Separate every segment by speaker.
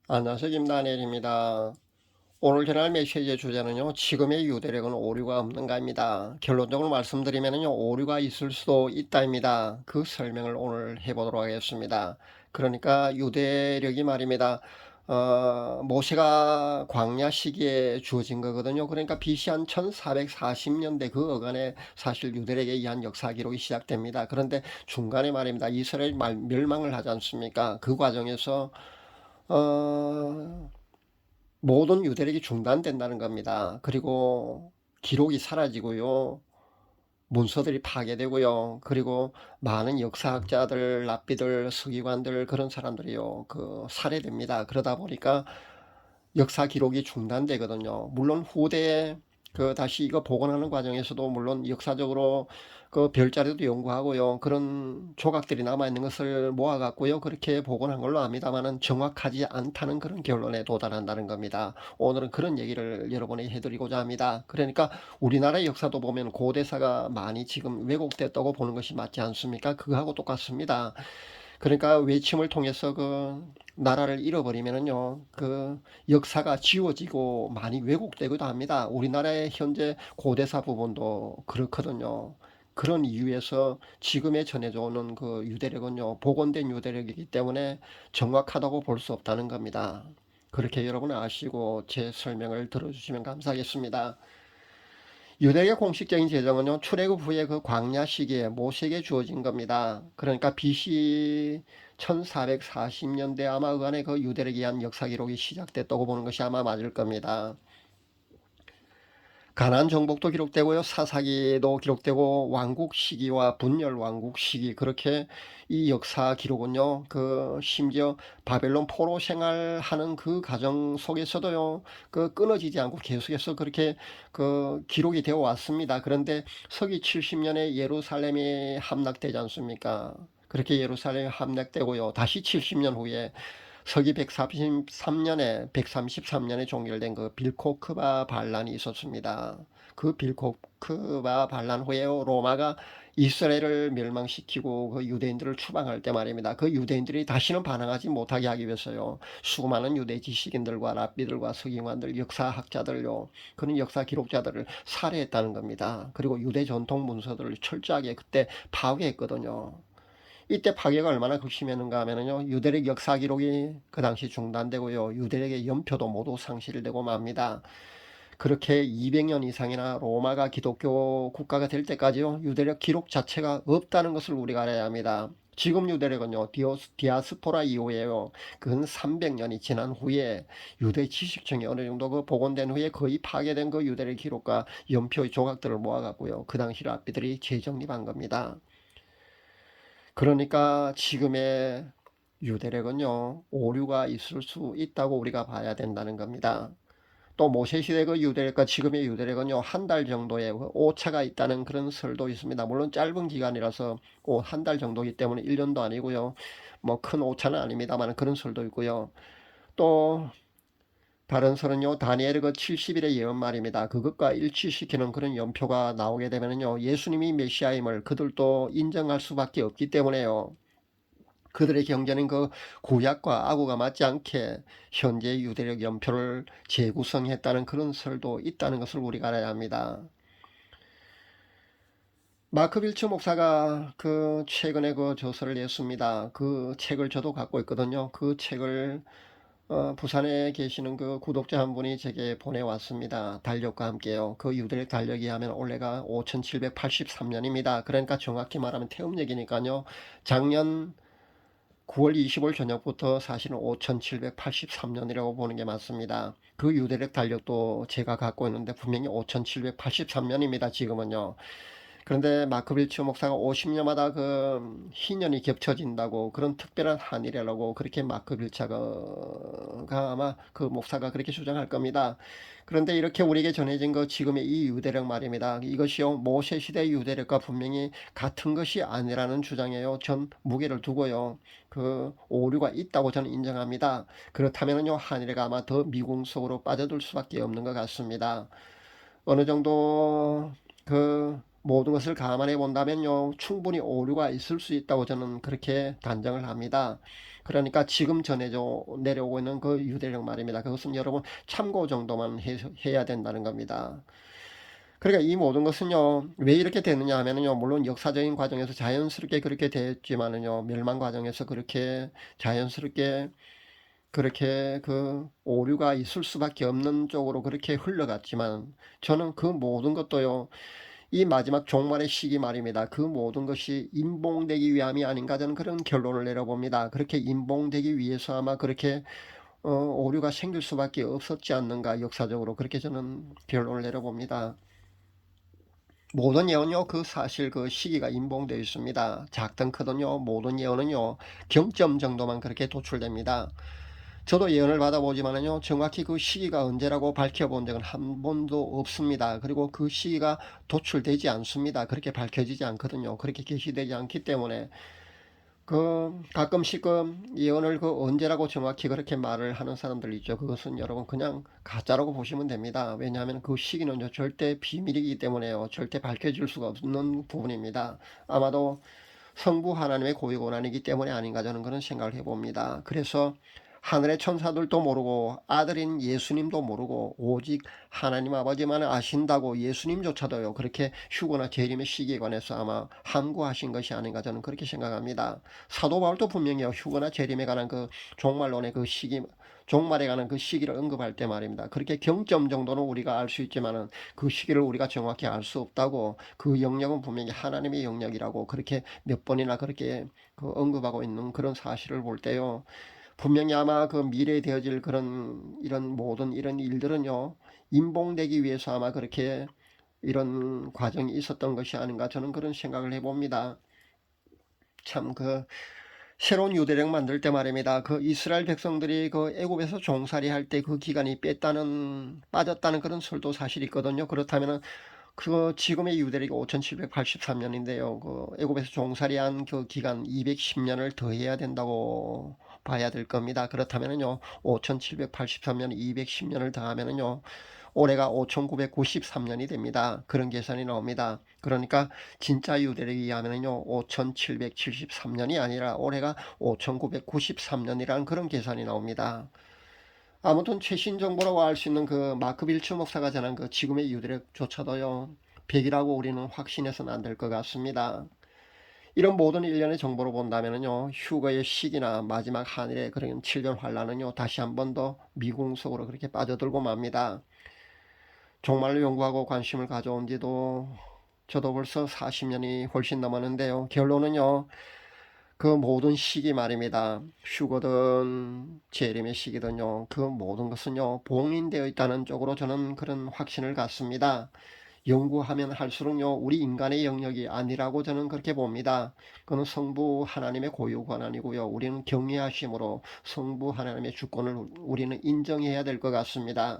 Speaker 1: 안녕하세요. 김다니엘입니다. 오늘 전할 메시지의 주제는요, 지금의 유대력은 오류가 없는가입니다. 결론적으로 말씀드리면요, 오류가 있을 수도 있다입니다. 그 설명을 오늘 해보도록 하겠습니다. 그러니까 유대력이 말입니다. 모세가 광야 시기에 주어진 거거든요. 그러니까 BC 한 1440년대 그 어간에 사실 유대력에 의한 역사 기록이 시작됩니다. 그런데 중간에 말입니다. 이스라엘 멸망을 하지 않습니까? 그 과정에서 어, 모든 유대력이 중단된다는 겁니다. 그리고 기록이 사라지고요. 문서들이 파괴되고요. 그리고 많은 역사학자들, 랍비들, 서기관들 그런 사람들이요. 살해됩니다. 그러다 보니까 역사 기록이 중단되거든요. 물론 후대에 다시 이거 복원하는 과정에서도 물론 역사적으로 그 별자리도 연구하고요. 그런 조각들이 남아있는 것을 모아갖고요. 그렇게 복원한 걸로 압니다만은 정확하지 않다는 그런 결론에 도달한다는 겁니다. 오늘은 그런 얘기를 여러분에게 해드리고자 합니다. 그러니까 우리나라의 역사도 보면 고대사가 많이 지금 왜곡됐다고 보는 것이 맞지 않습니까? 그거하고 똑같습니다. 그러니까 외침을 통해서 나라를 잃어버리면은요, 역사가 지워지고 많이 왜곡되기도 합니다. 우리나라의 현재 고대사 부분도 그렇거든요. 그런 이유에서 지금에 전해져 오는 그 유대력은요, 복원된 유대력이기 때문에 정확하다고 볼 수 없다는 겁니다. 그렇게 여러분 아시고 제 설명을 들어주시면 감사하겠습니다. 유대의 공식적인 제정은요, 출애굽 후에 그 광야 시기에 모세에게 주어진 겁니다. 그러니까 BC 1440년대 아마 그 안에 그 유대에 의한 역사 기록이 시작됐다고 보는 것이 아마 맞을 겁니다. 가나안 정복도 기록되고요. 사사기도 기록되고 왕국 시기와 분열 왕국 시기 그렇게 이 역사 기록은요. 심지어 바벨론 포로 생활하는 그 과정 속에서도요. 끊어지지 않고 계속해서 그렇게 기록이 되어 왔습니다. 그런데 서기 70년에 예루살렘이 함락되지 않습니까? 그렇게 예루살렘이 함락되고요. 다시 70년 후에 서기 133년에 종결된 그 빌코크바 반란이 있었습니다. 그 빌코크바 반란 후에 로마가 이스라엘을 멸망시키고 그 유대인들을 추방할 때 말입니다. 그 유대인들이 다시는 반항하지 못하게 하기 위해서요. 수많은 유대 지식인들과 랍비들과 서기관들, 역사학자들요. 그런 역사 기록자들을 살해했다는 겁니다. 그리고 유대 전통 문서들을 철저하게 그때 파괴했거든요. 이때 파괴가 얼마나 극심했는가 하면요. 유대력 역사 기록이 그 당시 중단되고요. 유대력의 연표도 모두 상실되고 맙니다. 그렇게 200년 이상이나 로마가 기독교 국가가 될 때까지요. 유대력 기록 자체가 없다는 것을 우리가 알아야 합니다. 지금 유대력은요. 디아스포라 이후에요. 근 300년이 지난 후에 유대 지식층이 어느 정도 복원된 후에 거의 파괴된 그 유대력 기록과 연표의 조각들을 모아갖고요. 그 당시 랍비들이 재정립한 겁니다. 그러니까 지금의 유대력은요, 오류가 있을 수 있다고 우리가 봐야 된다는 겁니다. 또 모세시대 그 유대력과 지금의 유대력은요, 한 달 정도의 오차가 있다는 그런 설도 있습니다. 물론 짧은 기간이라서 한 달 정도이기 때문에 1년도 아니고요. 뭐 큰 오차는 아닙니다만 그런 설도 있고요. 또 다른 설은요, 다니엘 그 70일의 예언 말입니다. 그것과 일치시키는 그런 연표가 나오게 되면요, 예수님이 메시아임을 그들도 인정할 수밖에 없기 때문에요. 그들의 경제는 그 구약과 아구가 맞지 않게 현재 유대력 연표를 재구성했다는 그런 설도 있다는 것을 우리가 알아야 합니다. 마크 빌츠 목사가 최근에 그 저서를 냈습니다. 그 책을 저도 갖고 있거든요. 그 책을 부산에 계시는 그 구독자 한 분이 제게 보내왔습니다. 달력과 함께요. 그 유대력 달력이 하면 올해가 5783년입니다. 그러니까 정확히 말하면 태음력이니까요. 작년 9월 25일 저녁부터 사실은 5783년이라고 보는 게 맞습니다. 그 유대력 달력도 제가 갖고 있는데 분명히 5783년입니다. 지금은요. 그런데 마크 빌츠 목사가 50년마다 그 희년이 겹쳐진다고 그런 특별한 한일이라고 그렇게 마크 빌차가 아마 그 목사가 그렇게 주장할 겁니다. 그런데 이렇게 우리에게 전해진 거 지금의 이 유대력 말입니다. 이것이요 모세 시대 유대력과 분명히 같은 것이 아니라는 주장에요. 전 무게를 두고요. 그 오류가 있다고 저는 인정합니다. 그렇다면요 한일가 아마 더 미궁 속으로 빠져들 수밖에 없는 것 같습니다. 어느 정도 그 모든 것을 감안해 본다면요, 충분히 오류가 있을 수 있다고 저는 그렇게 단정을 합니다. 그러니까 지금 전해져 내려오고 있는 그 유대력 말입니다. 그것은 여러분 참고 정도만 해야 된다는 겁니다. 그러니까 이 모든 것은요, 왜 이렇게 되느냐 하면은요, 물론 역사적인 과정에서 자연스럽게 그렇게 됐지만은요, 멸망 과정에서 그렇게 자연스럽게 그렇게 그 오류가 있을 수밖에 없는 쪽으로 그렇게 흘러갔지만, 저는 그 모든 것도요, 이 마지막 종말의 시기 말입니다. 그 모든 것이 인봉되기 위함이 아닌가, 저는 그런 결론을 내려봅니다. 그렇게 인봉되기 위해서 아마 그렇게 오류가 생길 수밖에 없었지 않는가, 역사적으로 그렇게 저는 결론을 내려봅니다. 모든 예언요, 그 사실 그 시기가 인봉되어 있습니다. 작든 크든요, 모든 예언은요, 경점 정도만 그렇게 도출됩니다. 저도 예언을 받아보지만은요, 정확히 그 시기가 언제라고 밝혀본 적은 한 번도 없습니다. 그리고 그 시기가 도출되지 않습니다. 그렇게 밝혀지지 않거든요. 그렇게 게시되지 않기 때문에 가끔씩 예언을 언제라고 정확히 그렇게 말을 하는 사람들 있죠. 그것은 여러분 그냥 가짜라고 보시면 됩니다. 왜냐하면 그 시기는 절대 비밀이기 때문에요. 절대 밝혀질 수가 없는 부분입니다. 아마도 성부 하나님의 고유 권한이기 때문에 아닌가, 저는 그런 생각을 해봅니다. 그래서 하늘의 천사들도 모르고 아들인 예수님도 모르고 오직 하나님 아버지만 아신다고, 예수님조차도요 그렇게 휴거나 재림의 시기에 관해서 아마 함구하신 것이 아닌가, 저는 그렇게 생각합니다. 사도 바울도 분명히 휴거나 재림에 관한 그 종말론의 그 시기, 종말에 관한 그 시기를 언급할 때 말입니다. 그렇게 경점 정도는 우리가 알 수 있지만은 그 시기를 우리가 정확히 알 수 없다고, 그 영역은 분명히 하나님의 영역이라고 그렇게 몇 번이나 그렇게 언급하고 있는 그런 사실을 볼 때요, 분명히 아마 그 미래에 되어질 그런 이런 모든 이런 일들은요, 인봉되기 위해서 아마 그렇게 이런 과정이 있었던 것이 아닌가, 저는 그런 생각을 해봅니다. 참 새로운 유대력 만들 때 말입니다. 그 이스라엘 백성들이 그 애굽에서 종살이 할 때 그 기간이 빠졌다는 그런 설도 사실 있거든요. 그렇다면은 지금의 유대력이 5783년인데요. 애굽에서 종살이한 그 기간 210년을 더해야 된다고 봐야 될 겁니다. 그렇다면은요, 5783년 210년을 더하면은요, 올해가 5993년이 됩니다. 그런 계산이 나옵니다. 그러니까 진짜 유대력에 의하면요, 5773년이 아니라 올해가 5993년이라는 그런 계산이 나옵니다. 아무튼 최신 정보라고 할 수 있는 그 마크 빌츠 목사가 전한 그 지금의 유대력조차도요, 100이라고 우리는 확신해서는 안 될 것 같습니다. 이런 모든 일련의 정보로 본다면요, 휴거의 시기나 마지막 한일의 그런 칠전 환란은요, 다시 한 번 더 미궁속으로 그렇게 빠져들고 맙니다. 정말로 연구하고 관심을 가져온 지도 저도 벌써 40년이 훨씬 넘었는데요. 결론은요, 그 모든 시기 말입니다. 휴거든 재림의 시기든요, 그 모든 것은요, 봉인되어 있다는 쪽으로 저는 그런 확신을 갖습니다. 연구하면 할수록요, 우리 인간의 영역이 아니라고 저는 그렇게 봅니다. 그는 성부 하나님의 고유 권한이고요, 우리는 경외하심으로 성부 하나님의 주권을 우리는 인정해야 될 것 같습니다.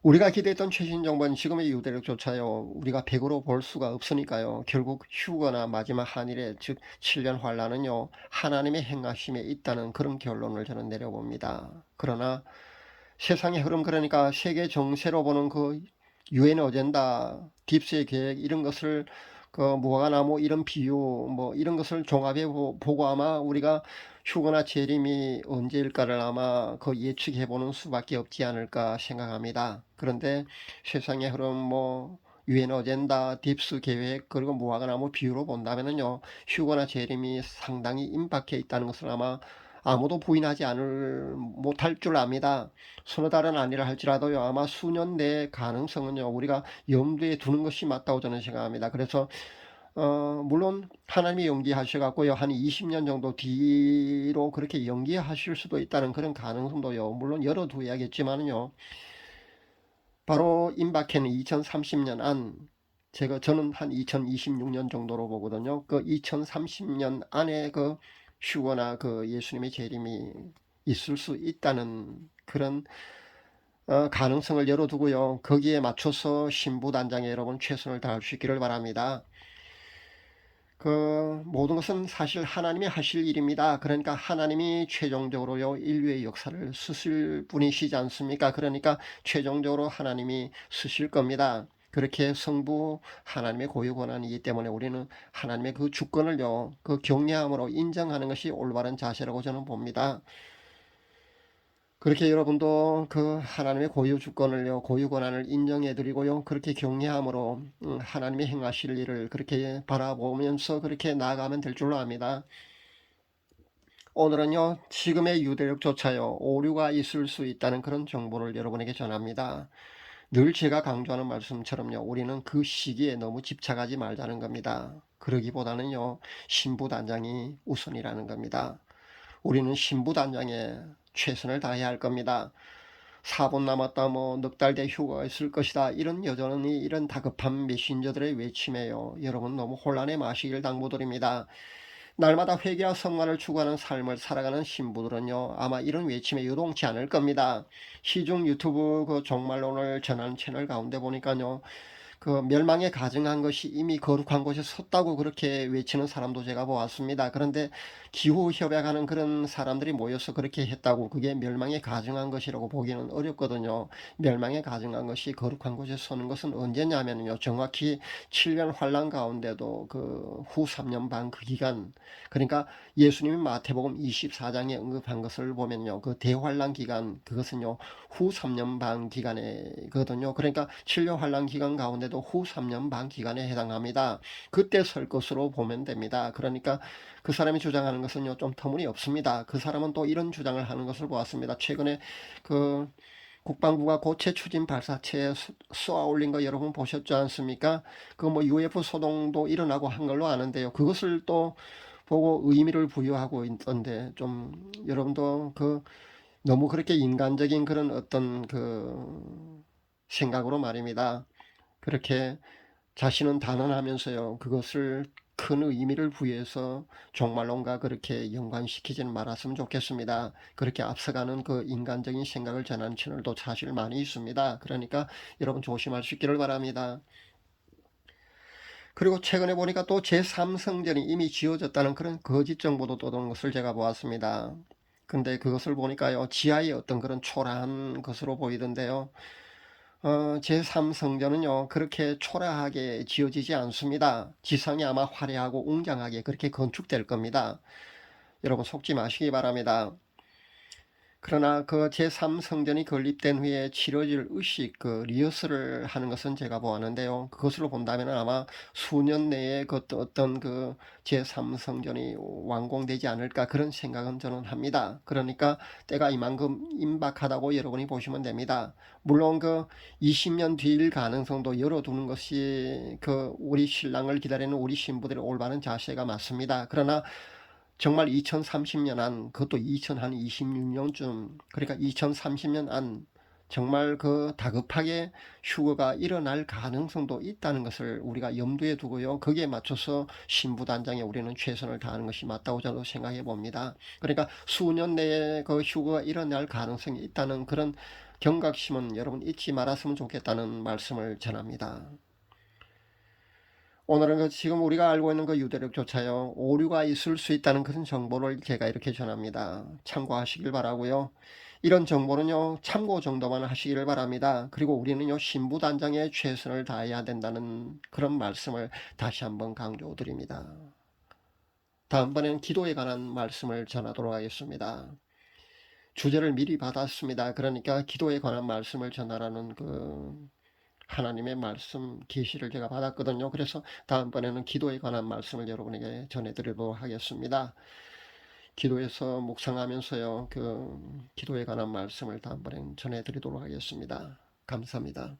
Speaker 1: 우리가 기대했던 최신 정보는 지금의 유대력조차요, 우리가 100으로 볼 수가 없으니까요, 결국 휴거나 마지막 한일의 즉 7년 환란은요, 하나님의 행하심에 있다는 그런 결론을 저는 내려봅니다. 그러나 세상의 흐름, 그러니까 세계 정세로 보는 그 유엔 어젠다, 딥스의 계획, 이런 것을 무화과나무 이런 비유 뭐 이런 것을 종합해 보고 아마 우리가 휴거나 재림이 언제일까를 아마 예측해 보는 수밖에 없지 않을까 생각합니다. 그런데 세상의 흐름, 유엔 어젠다, 딥스 계획, 그리고 무화과나무 비유로 본다면은요, 휴거나 재림이 상당히 임박해 있다는 것을 아마 아무도 부인하지 못할 줄 압니다. 서너 달은 아니라 할지라도요, 아마 수년 내의 가능성은요, 우리가 염두에 두는 것이 맞다고 저는 생각합니다. 그래서 물론 하나님이 연기하셔갖고요, 한 20년 정도 뒤로 그렇게 연기하실 수도 있다는 그런 가능성도요, 물론 열어두어야겠지만요, 바로 임박해는 2030년 안, 저는 한 2026년 정도로 보거든요. 그 2030년 안에 휴거나 예수님의 재림이 있을 수 있다는 그런 가능성을 열어두고요, 거기에 맞춰서 신부단장에 여러분 최선을 다할 수 있기를 바랍니다. 모든 것은 사실 하나님이 하실 일입니다. 그러니까 하나님이 최종적으로요, 인류의 역사를 쓰실 분이시지 않습니까? 그러니까 최종적으로 하나님이 쓰실 겁니다. 그렇게 성부 하나님의 고유 권한이기 때문에 우리는 하나님의 그 주권을요, 그 경외함으로 인정하는 것이 올바른 자세라고 저는 봅니다. 그렇게 여러분도 그 하나님의 고유 주권을요, 고유 권한을 인정해 드리고요, 그렇게 경외함으로 하나님의 행하실 일을 그렇게 바라보면서 그렇게 나아가면 될 줄로 압니다. 오늘은요, 지금의 유대력조차요, 오류가 있을 수 있다는 그런 정보를 여러분에게 전합니다. 늘 제가 강조하는 말씀처럼요, 우리는 그 시기에 너무 집착하지 말자는 겁니다. 그러기보다는요, 신부단장이 우선이라는 겁니다. 우리는 신부단장에 최선을 다해야 할 겁니다. 4분 남았다, 뭐 넉 달 뒤에 휴가가 있을 것이다, 이런 여전히 이런 다급한 메신저들의 외침에요, 여러분 너무 혼란에 마시길 당부드립니다. 날마다 회개와 성화를 추구하는 삶을 살아가는 신부들은요, 아마 이런 외침에 요동치 않을 겁니다. 시중 유튜브 그 종말론을 전하는 채널 가운데 보니까요, 그 멸망에 가증한 것이 이미 거룩한 곳에 섰다고 그렇게 외치는 사람도 제가 보았습니다. 그런데 기후 협약하는 그런 사람들이 모여서 그렇게 했다고 그게 멸망에 가증한 것이라고 보기는 어렵거든요. 멸망에 가증한 것이 거룩한 곳에 서는 것은 언제냐면요, 정확히 7년 환란 가운데도 그 후 3년 반 그 기간, 그러니까 예수님이 마태복음 24장에 언급한 것을 보면요, 그 대환란 기간, 그것은요 후 3년 반 기간이거든요. 그러니까 7년 환란 기간 가운데도 후 3년 반 기간에 해당합니다. 그때 설 것으로 보면 됩니다. 그러니까 그 사람이 주장하는 것은요 좀 터무니없습니다. 그 사람은 또 이런 주장을 하는 것을 보았습니다. 최근에 그 국방부가 고체 추진 발사체에 쏘아 올린 거 여러분 보셨지 않습니까? 그 뭐 UFO 소동도 일어나고 한 걸로 아는데요. 그것을 또 보고 의미를 부여하고 있던데, 좀 여러분도 그 너무 그렇게 인간적인 그런 어떤 그 생각으로 말입니다, 그렇게 자신은 단언하면서요, 그것을 큰 의미를 부여해서 종말론과 그렇게 연관시키지는 말았으면 좋겠습니다. 그렇게 앞서가는 그 인간적인 생각을 전하는 채널도 사실 많이 있습니다. 그러니까 여러분 조심할 수 있기를 바랍니다. 그리고 최근에 보니까 또 제3성전이 이미 지어졌다는 그런 거짓 정보도 떠도는 것을 제가 보았습니다. 근데 그것을 보니까요, 지하에 어떤 그런 초라한 것으로 보이던데요. 제3성전은요, 그렇게 초라하게 지어지지 않습니다. 지상이 아마 화려하고 웅장하게 그렇게 건축될 겁니다. 여러분 속지 마시기 바랍니다. 그러나 그 제3성전이 건립된 후에 치러질 의식, 그 리허설을 하는 것은 제가 보았는데요, 그것으로 본다면 아마 수년 내에 그 어떤 그 제3성전이 완공되지 않을까, 그런 생각은 저는 합니다. 그러니까 때가 이만큼 임박하다고 여러분이 보시면 됩니다. 물론 그 20년 뒤일 가능성도 열어두는 것이 그 우리 신랑을 기다리는 우리 신부들의 올바른 자세가 맞습니다. 그러나 정말 2030년 안, 그것도 2026년쯤, 그러니까 2030년 안 정말 그 다급하게 휴거가 일어날 가능성도 있다는 것을 우리가 염두에 두고요, 거기에 맞춰서 신부단장에 우리는 최선을 다하는 것이 맞다고 저도 생각해 봅니다. 그러니까 수년 내에 그 휴거가 일어날 가능성이 있다는 그런 경각심은 여러분 잊지 말았으면 좋겠다는 말씀을 전합니다. 오늘은 그 지금 우리가 알고 있는 그 유대력조차요, 오류가 있을 수 있다는 그런 정보를 제가 이렇게 전합니다. 참고하시길 바라고요. 이런 정보는요, 참고 정도만 하시기를 바랍니다. 그리고 우리는요, 신부단장에 최선을 다해야 된다는 그런 말씀을 다시 한번 강조드립니다. 다음번에는 기도에 관한 말씀을 전하도록 하겠습니다. 주제를 미리 받았습니다. 그러니까 기도에 관한 말씀을 전하라는 그 하나님의 말씀 계시를 제가 받았거든요. 그래서 다음번에는 기도에 관한 말씀을 여러분에게 전해드리도록 하겠습니다. 기도에서 묵상하면서요, 그 기도에 관한 말씀을 다음번엔 전해드리도록 하겠습니다. 감사합니다.